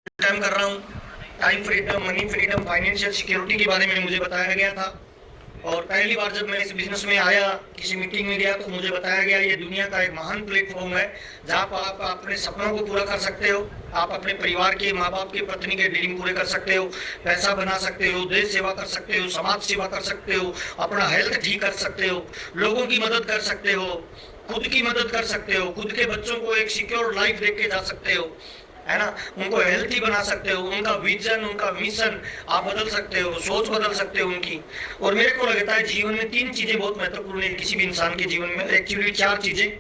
Time कर रहा हूँ। Time freedom, money freedom, financial security के बारे में मुझे बताया गया था। और पहली बार जब मैं इस बिजनेस में आया, किसी मीटिंग में गया, तो मुझे बताया गया ये दुनिया का एक महान प्लेटफॉर्म है जहाँ पर आप अपने सपनों को पूरा कर सकते हो, आप अपने परिवार के, माँ बाप के, पत्नी के ड्रीम पूरे कर सकते हो, पैसा बना सकते हो, देश सेवा कर सकते हो, समाज सेवा कर सकते हो, अपना हेल्थ ठीक कर सकते हो, लोगों की मदद कर सकते हो, खुद की मदद कर सकते हो, खुद के बच्चों को एक सिक्योर लाइफ देख के जा सकते हो, है ना, उनको हेल्थी बना सकते हो, उनका विजन, उनका मिशन आप बदल सकते हो, सोच बदल सकते हो उनकी। और मेरे को लगता है जीवन में तीन चीजें बहुत महत्वपूर्ण है किसी भी इंसान के जीवन में, एक्चुअली चार चीजें।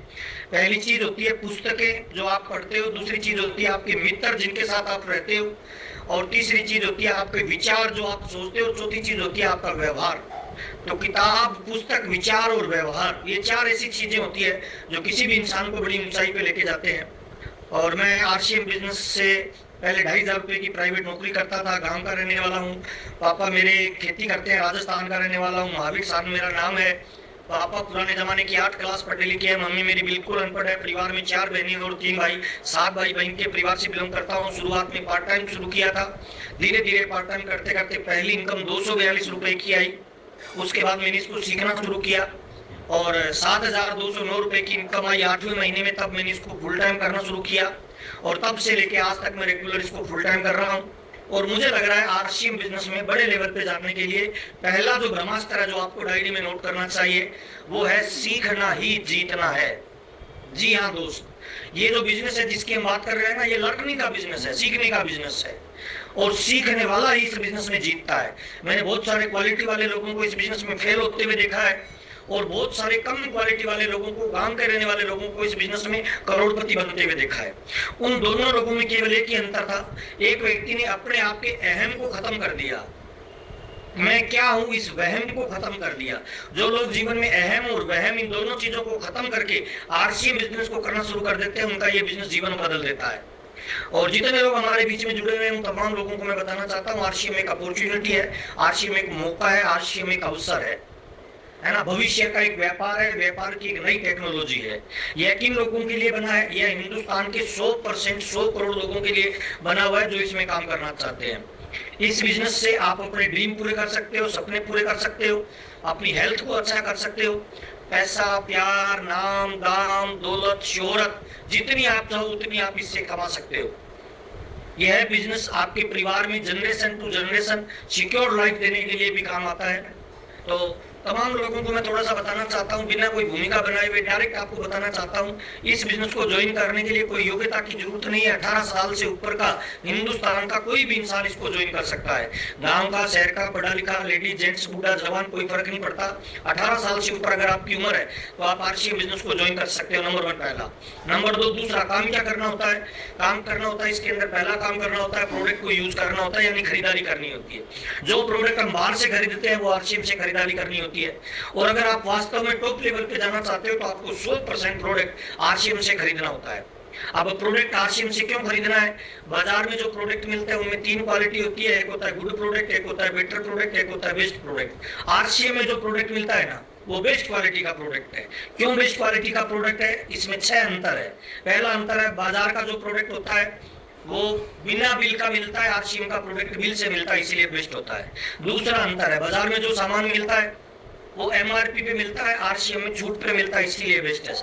पहली चीज होती है पुस्तकें जो आप पढ़ते हो, दूसरी चीज होती है आपके मित्र जिनके साथ आप रहते हो, और तीसरी चीज होती है आपके विचार जो आप सोचते हो, चौथी चीज होती है आपका व्यवहार। तो किताब, पुस्तक, विचार और व्यवहार, ये चार ऐसी चीजें होती है जो किसी भी इंसान को बड़ी ऊंचाई पे लेके जाते हैं। और मैं आरसीएम बिजनेस से पहले 2,500 रुपये की प्राइवेट नौकरी करता था। गांव का रहने वाला हूँ। पापा मेरे खेती करते हैं, राजस्थान का रहने वाला हूँ। महावीर साहब मेरा नाम है। पापा पुराने जमाने की 8 क्लास पढ़े लिखे हैं। मम्मी मेरी बिल्कुल अनपढ़ है। परिवार में 4 बहनें और 3 भाई, 7 भाई बहन के परिवार से बिलोंग करता हूँ। शुरुआत में पार्ट टाइम शुरू किया था। धीरे धीरे पार्ट टाइम करते करते पहली इनकम 242 रुपये की आई। उसके बाद मैंने इसको सीखना शुरू किया और 7,209 रुपये की इनकम आई 8वें महीने में। तब मैंने इसको फुल टाइम करना शुरू किया और तब से लेके आज तक मैं रेगुलर इसको फुल टाइम कर रहा हूँ। और मुझे लग रहा है आरसीएम बिजनेस में बड़े लेवल पे जाने के लिए पहला जो ब्रह्मास्त्र है जो आपको डायरी में नोट करना चाहिए वो है सीखना ही जीतना है। जी हाँ दोस्त, ये जो बिजनेस है जिसकी हम बात कर रहे हैं ना, ये लर्निंग का बिजनेस है, सीखने का बिजनेस है। और सीखने वाला ही इस बिजनेस में जीतता है। मैंने बहुत सारे क्वालिटी वाले लोगों को इस बिजनेस में फेल होते हुए देखा है और बहुत सारे कम क्वालिटी वाले लोगों को, गांव के रहने वाले लोगों को इस बिजनेस में करोड़पति बनते हुए देखा है। उन दोनों लोगों में केवल एक ही अंतर था, एक व्यक्ति ने अपने आप के अहम को खत्म कर दिया, मैं क्या हूं, इस वहम को खत्म कर दिया। जो लोग जीवन में अहम और वहम, इन दोनों चीजों को खत्म करके आरसीएम बिजनेस को करना शुरू कर देते हैं, उनका ये बिजनेस जीवन बदल देता है। और जितने लोग हमारे बीच में जुड़े हुए हैं उन तमाम लोगों को मैं बताना चाहता हूँ, आरसीएम एक अपॉर्चुनिटी है, आरसीएम एक मौका है, आरसीएम एक अवसर है ना, भविष्य का एक व्यापार है, व्यापार की एक नई टेक्नोलॉजी है। यह किन लोगों के लिए बना है? यह हिंदुस्तान के 100%, 100 करोड़ लोगों के लिए बना हुआ है जो इसमें काम करना चाहते हैं। इस बिजनेस से आप अपने ड्रीम पूरे कर सकते हो, सपने पूरे कर सकते हो, अपनी हेल्थ को अच्छा कर सकते हो। पैसा, प्यार, नाम, दाम, दौलत, शोहरत, जितनी आप चाहो उतनी आप इससे कमा सकते हो। यह बिजनेस आपके परिवार में generation to generation secure life देने के लिए भी काम आता है। तो तमाम लोगों को मैं थोड़ा सा बताना चाहता हूँ, बिना कोई भूमिका बनाए हुए डायरेक्ट आपको बताना चाहता हूँ, इस बिजनेस को ज्वाइन करने के लिए कोई योग्यता की जरूरत नहीं है। 18 साल से ऊपर का हिंदुस्तान का कोई भी इंसान इसको ज्वाइन कर सकता है। गांव का, शहर का, पढ़ा लिखा, लेडीज, जेंट्स, बूढ़ा, जवान, कोई फर्क नहीं पड़ता। 18 साल से ऊपर अगर आपकी उम्र है तो आप आरसीएम बिजनेस को ज्वाइन कर सकते हो। नंबर 1 पहला। नंबर 2, दूसरा काम क्या करना होता है? काम करना होता है, इसके अंदर पहला काम करना होता है, प्रोडक्ट को यूज करना होता है, यानी खरीदारी करनी होती है। जो प्रोडक्ट हम बाहर से खरीदते हैं वो आरसीएम से खरीदारी करनी होती है। और अगर आप वास्तव में टॉप लेवल पे जाना चाहते हो तो आपको 100% प्रोडक्ट आरसीएम से खरीदना होता है। अब प्रोडक्ट आरसीएम से क्यों खरीदना है? बाजार में जो प्रोडक्ट मिलते हैं उनमें 3 क्वालिटी होती है, एक होता है गुड प्रोडक्ट, एक होता है बेटर प्रोडक्ट, एक होता है बेस्ट प्रोडक्ट। आरसीएम में जो प्रोडक्ट मिलता है ना, वो बेस्ट क्वालिटी का प्रोडक्ट है। क्यों बेस्ट क्वालिटी का प्रोडक्ट है? इसमें 6 अंतर है। पहला अंतर है, बाजार का जो प्रोडक्ट होता है वो बिना बिल का मिलता है, आरसीएम का प्रोडक्ट बिल से मिलता है, इसलिए बेस्ट होता है। दूसरा अंतर है, बाजार में जो सामान मिलता है वो एमआरपी पे मिलता है, आरसीएम में छूट पे मिलता है, इसलिए बेस्ट है।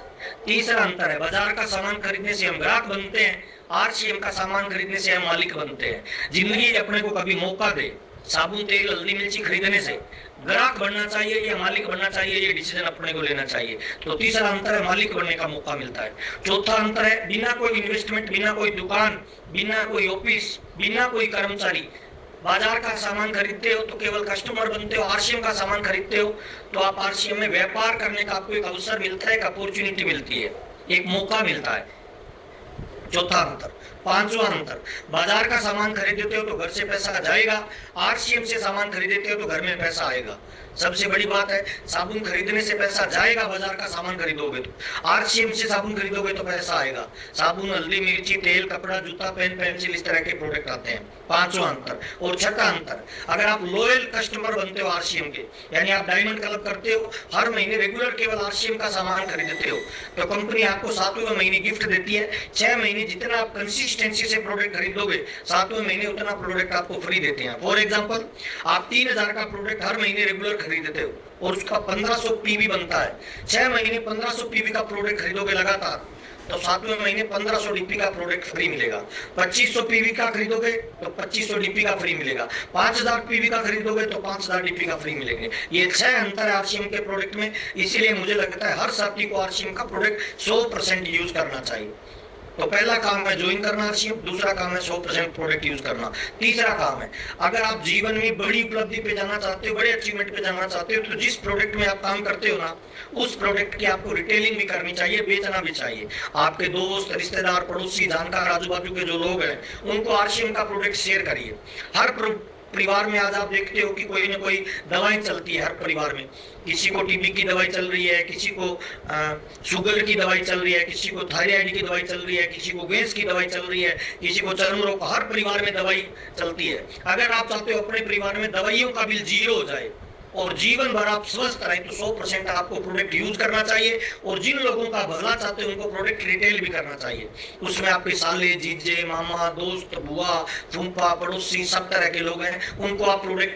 तीसरा अंतर है, बाजार का सामान खरीदने से हम ग्राहक बनते हैं, आरसीएम का सामान खरीदने से हम मालिक बनते हैं। जिंदगी अपने को कभी मौका दे, साबुन, तेल, हल्दी, मिर्ची खरीदने से ग्राहक बनना चाहिए या मालिक बनना चाहिए, ये डिसीजन अपने को लेना चाहिए। तो तीसरा अंतर है, मालिक बनने का मौका मिलता है। चौथा अंतर है, बिना कोई इन्वेस्टमेंट, बिना कोई दुकान, बिना कोई ऑफिस, बिना कोई कर्मचारी, बाजार का सामान खरीदते हो तो केवल कस्टमर बनते हो, आरसीएम का सामान खरीदते हो तो आप आरसीएम में व्यापार करने का आपको एक अवसर मिलता है, एक अपॉर्चुनिटी मिलती है, एक मौका मिलता है। चौथा अंतर। पांचवा अंतर, बाजार का सामान खरीदते हो तो घर से पैसा जाएगा, आरसीएम से सामान खरीदते हो तो घर में पैसा आएगा। सबसे बड़ी बात है, साबुन खरीदने से पैसा जाएगा, बाजार का सामान खरीदोगे तो। आरसीएम से साबुन खरीदोगे तो पैसा आएगा। साबुन, हल्दी, मिर्ची, तेल, कपड़ा, जूता, पेन, पेंसिल, इस तरह के प्रोडक्ट आते हैं। पांचवा अंतर। और छठा अंतर, अगर आप लॉयल कस्टमर बनते हो आरसीएम के, यानी आप डायमंड क्लब करते हो, हर महीने रेगुलर केवल आरसीएम का सामान खरीदते हो, तो कंपनी आपको 7वें महीने गिफ्ट देती है। 6 महीने जितना आप कंसिस्टेंट कंसिस्टेंसी से प्रोडक्ट खरीदोगे 7वें महीने उतना प्रोडक्ट आपको फ्री देते हैं। फॉर एग्जांपल, आप 3000 का प्रोडक्ट हर महीने रेगुलर खरीदते हो और उसका 1500 पीवी बनता है। 6 महीने 1500 पीवी का प्रोडक्ट खरीदोगे लगातार, तो 7वें महीने 1500 डीपी का प्रोडक्ट फ्री मिलेगा। 2500 पीवी का खरीदोगे तो 2500 डीपी का फ्री मिलेगा। 5000 पीवी का खरीदोगे तो 5000 डीपी का फ्री मिलेंगे। ये 6 अंतर है आरसीएम के प्रोडक्ट में। इसीलिए मुझे लगता है हर साथी को आरसीएम का प्रोडक्ट 100% यूज करना चाहिए। तो पहला काम है ज्वाइन करना आरसीएम, दूसरा काम है 100% प्रोडक्ट यूज करना, तीसरा काम है अगर आप जीवन में बड़ी उपलब्धि पे जाना चाहते हो, बड़े अचीवमेंट पे जाना चाहते हो, तो जिस प्रोडक्ट में आप काम करते हो ना, उस प्रोडक्ट की आपको रिटेलिंग भी करनी चाहिए, बेचना भी चाहिए। आपके दोस्त, रिश्तेदार, पड़ोसी, जानकार, आजू बाजू के जो लोग हैं, उनको आरसीएम का प्रोडक्ट शेयर करिए। हर परिवार में आज आप देखते हो कि कोई ना कोई दवाई चलती है। हर परिवार में किसी को टीबी की दवाई चल रही है, किसी को शुगर की दवाई चल रही है, किसी को थायराइड की दवाई चल रही है, किसी को गैस की दवाई चल रही है, किसी को चर्म रोग। हर परिवार में दवाई चलती है। अगर आप चाहते हो अपने परिवार में दवाइयों का बिल 0 हो जाए और जीवन भर आप स्वस्थ रहें, तो 100% आपको प्रोडक्ट यूज करना चाहिए। और जिन लोगों का भला चाहते हो उनको प्रोडक्ट रिटेल भी करना चाहिए। उसमें आपके साले, जीजे, मामा, दोस्त, बुआ, फूफा, पड़ोसी, सब तरह के लोग हैं, उनको आप प्रोडक्ट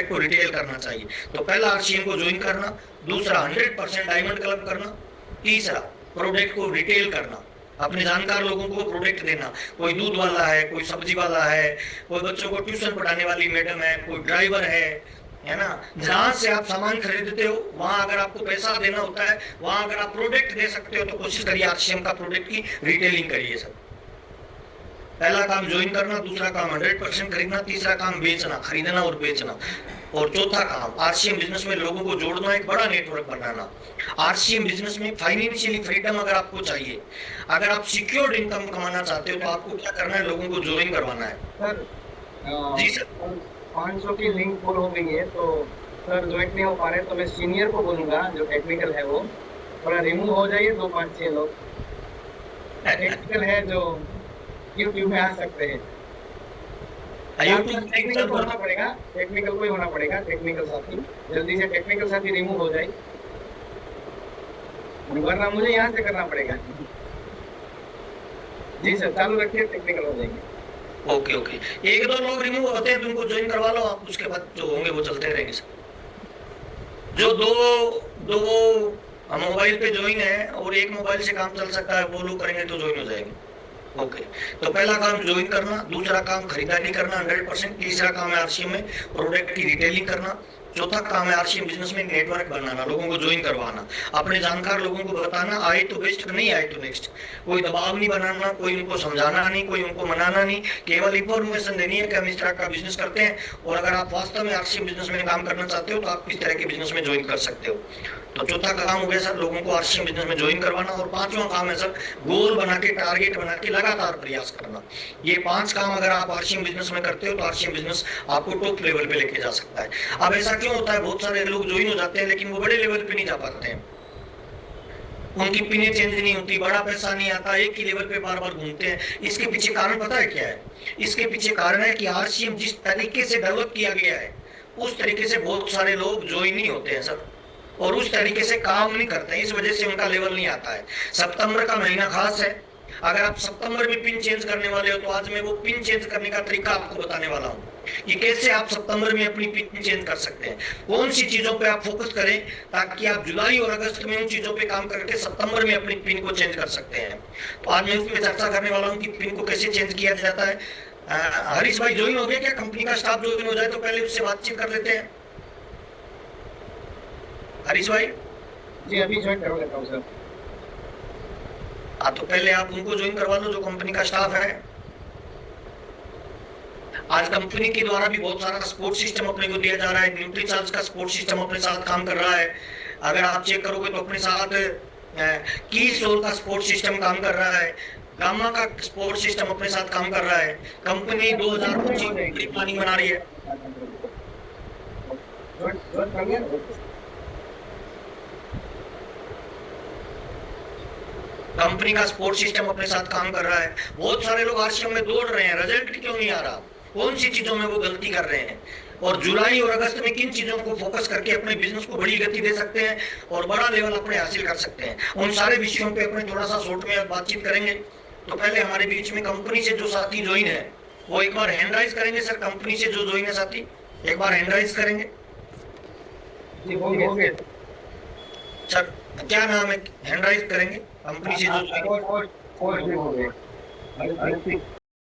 को रिटेल करना चाहिए। तो पहला आरसीएम को ज्वाइन करना, दूसरा 100% डायमंड क्लब करना, तीसरा प्रोडक्ट को रिटेल करना, अपने जानकार लोगों को प्रोडक्ट देना। कोई दूध वाला है, कोई सब्जी वाला है, कोई बच्चों को ट्यूशन पढ़ाने वाली मैडम है, कोई ड्राइवर है ना। जहां से आप सामान खरीदते हो वहां अगर आपको पैसा देना होता है, वहां अगर आप प्रोडक्ट दे सकते हो तो कोशिश करिए आरसीएम का प्रोडक्ट की रिटेलिंग करिए। सब पहला काम ज्वाइन करना, दूसरा काम 100% खरीदना, तीसरा काम बेचना, खरीदना और बेचना, और चौथा काम आरसीएम बिजनेस में लोगों को जोड़ना, एक बड़ा नेटवर्क बनाना। आरसीएम बिजनेस में फाइनेंशियली फ्रीडम अगर आपको चाहिए, अगर आप सिक्योर्ड इनकम कमाना चाहते हो, तो आपको क्या करना है, लोगों को ज्वाइन करवाना है। सर जी सर, 500 की लिंक फुल हो गई है, तो सर ज्वाइन नहीं हो पा रहे, तो मैं सीनियर को बोलूंगा जो टेक्निकल है वो थोड़ा रिमूव हो जाइए। 2-5-6 लोग टेक्निकल है जो यूट्यूब में आ सकते हैं। टेक्निकल को होना पड़ेगा, टेक्निकल को ही होना पड़ेगा, टेक्निकल साथी। जल्दी से टेक्निकल साथी रिमूव हो जाए, वरना मुझे यहाँ से करना पड़ेगा। जी सर, चालू रखिए, टेक्निकल हो जाएंगे। ओके ओके, 1-2 लोग रिमूव होते हैं तो उनको ज्वाइन करवा लो आप, उसके बाद जो होंगे वो चलते रहेंगे। जो दो मोबाइल पे ज्वाइन है और एक मोबाइल से काम चल सकता है, वो लोग करेंगे तो ज्वाइन हो जाएंगे। ओके, तो पहला काम ज्वाइन करना, दूसरा काम खरीदारी करना 100%, तीसरा काम है आरसीएम में प्रोडक्ट की रिटेलिंग करना, चौथा काम है आरसीएम बिजनेस में नेटवर्क बनाना, लोगों को ज्वाइन करवाना, अपने जानकार लोगों को बताना, आए तो बेस्ट, नहीं आए तो नेक्स्ट। कोई दबाव नहीं बनाना, कोई उनको समझाना नहीं, कोई उनको मनाना नहीं, केवल इंफॉर्मेशन देनी है कि हम इस तरह का बिजनेस करते हैं, और अगर आप वास्तव में आरसीएम बिजनेस में काम करना चाहते हो तो आप इस तरह के बिजनेस में ज्वाइन कर सकते हो। तो चौथा काम हो गया सर लोगों को आरसीएम बिजनेस में ज्वाइन करवाना, और पांचवा काम है सर गोल बना के, टारगेट बना के लगातार प्रयास करना। ये 5 काम अगर आप आरसीएम बिजनेस में करते हो तो आरसीएम बिजनेस आपको टॉप लेवल पे लेके जा सकता है। अब ऐसा क्यों होता है, बहुत सारे लोग ज्वाइन हो जाते हैं लेकिन वो बड़े लेवल पे नहीं जा पाते हैं, उनकी पिनें चेंज नहीं होती, बड़ा पैसा नहीं आता, एक ही लेवल पे बार बार घूमते हैं। इसके पीछे कारण पता है क्या है? इसके पीछे कारण है कि आरसीएम जिस तरीके से डेवलप किया गया है उस तरीके से बहुत सारे लोग ज्वाइन नहीं होते हैं सर, और उस तरीके से काम नहीं करते हैं, इस वजह से उनका लेवल नहीं आता है। सितंबर का महीना खास है, अगर आप सितंबर में पिन चेंज करने वाले हो तो आज मैं वो पिन चेंज करने का तरीका आपको बताने वाला हूँ कि कैसे आप सितंबर में अपनी पिन चेंज कर सकते हैं, कौन सी चीजों पे आप फोकस करें ताकि आप जुलाई और अगस्त में उन चीजों पे काम करके सितंबर में अपनी पिन को चेंज कर सकते हैं। तो आज मैं उस पर चर्चा करने वाला हूँ कि पिन को कैसे चेंज किया जाता है। हरीश भाई ज्वाइन हो गया क्या? कंपनी का स्टाफ ज्वाइन हो जाए तो पहले उससे बातचीत कर लेते हैं। हरीश भाई जी अभी ज्वाइन करवा लेता हूँ सर। हाँ, तो पहले आप उनको ज्वाइन करवा लो जो कंपनी का स्टाफ है। आज कंपनी के द्वारा भी बहुत सारा सपोर्ट सिस्टम अपने को दिया जा रहा है। न्यूट्रीचार्ज का सपोर्ट सिस्टम अपने साथ काम कर रहा है। अगर आप चेक करोगे तो अपने साथ की सोल का सपोर्ट सिस्टम काम कर रहा है, गामा का सपोर्ट सिस्टम अपने साथ काम कर रहा है। कंपनी 2025 में प्लानिंग बना रही है। कंपनी का सपोर्ट सिस्टम अपने साथ काम कर रहा है। बहुत सारे लोग आरसीएम में दौड़ रहे हैं, रिजल्ट क्यों नहीं आ रहा? कौन सी चीजों में वो गलती कर रहे हैं, और जुलाई और अगस्त में किन चीजों को फोकस करके अपने बिजनेस को बड़ी गति दे सकते हैं और बड़ा लेवल अपने हासिल कर सकते हैं। उन सारे विषयों पे अपने थोड़ा सा शॉर्ट में बातचीत करेंगे। तो पहले हमारे बीच में कंपनी से जो साथी ज्वाइन है वो एक बार हैंड राइज करेंगे सर। कंपनी से जो ज्वाइन है साथी एक बार हैंड राइज करेंगे जी हो गए सर। क्या नाम है, हैंड राइज करेंगे कंपनी से जो ज्वाइन कोच भी हो गए।